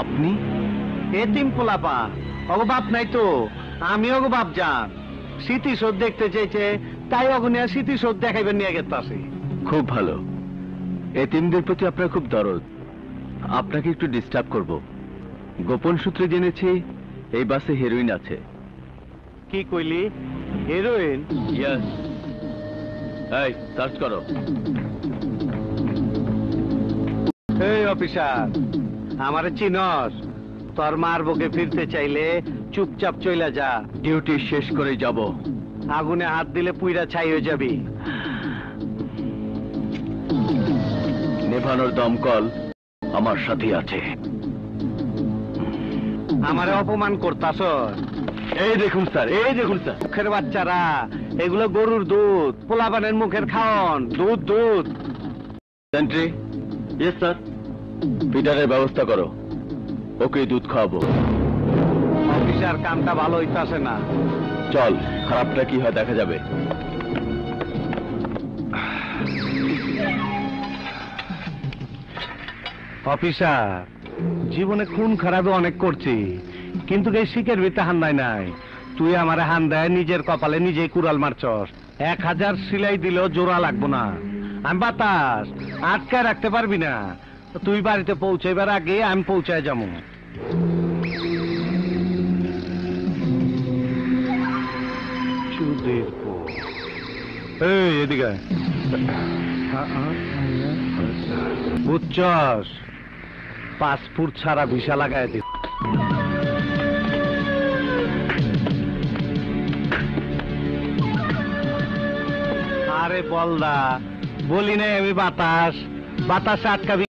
আপনি? এতিম পোলাপা, ওগো বাপ নাই তো, আমি ওগো বাপ যান। স্মৃতিশোধ দেখতে চেয়েছে, তাই অগনিয়া স্মৃতিশোধ দেখাইবেন নিয়ে গেছে। খুব ভালো, এতিমদের প্রতি আপনার খুব দরদ। আপনাকে একটু ডিস্টার্ব করব। গোপন সূত্রে জেনেছি এই বাসে হেরোইন আছে। কি কইলি? হেরোইন? ইয়েস। এই সার্চ করো। এই অফিসার, আমারে চিনস? তোর মার বুকে ফিরতে চাইলে চুপচাপ চইলা যা। ডিউটি শেষ করে যাব। আগুনে হাত দিলে পুইরা ছাই হয়ে যাবি। নেভানোর দমকল আমার সাথেই আছে। আমারে অপমান করতাস? এই দেখুন স্যার, এই দেখুন স্যার। মুখের বাচ্চারা, এগুলো গরুর দুধ, পোলাপানের মুখের খাওন, দুধ দুধ। সেন্ট্রি। Yes sir. ফিডারের ব্যবস্থা করো, ওকে দুধ খাওয়াবো। অফিসার, কামটা ভালো হইতাছে না। চল, খারাপটা কি হয় দেখা যাবে। অফিসার, জীবনে খুন খারাপে অনেক করছি, কিন্তু এই শিখের ভিতরে হান্দায় নাই। তুই আমার হান্দায় নিজের কপালে নিজেই কুড়াল মারছস। 1000 সিলাই দিলেও জোড়া লাগবো না। আমি বাতাস আটকায় রাখতে পারবি না। তুই বাড়িতে পৌঁছাইবার আগে আমি পৌঁছায় যাবো। এই এদিকে বুঝছস, পাসপোর্ট ছাড়া ভিসা লাগাই দিস। আরে বলদা, বলি নাই আমি বাতাস, বাতাসে আটকাবি।